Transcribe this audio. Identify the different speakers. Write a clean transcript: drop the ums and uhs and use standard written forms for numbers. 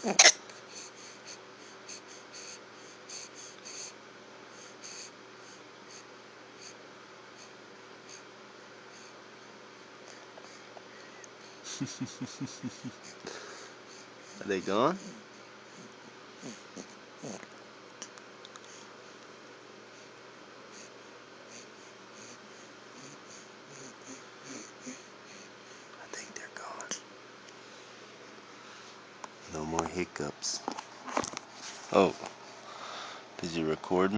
Speaker 1: Are they gone? I think they're gone. No more hiccups. Oh, did you record me?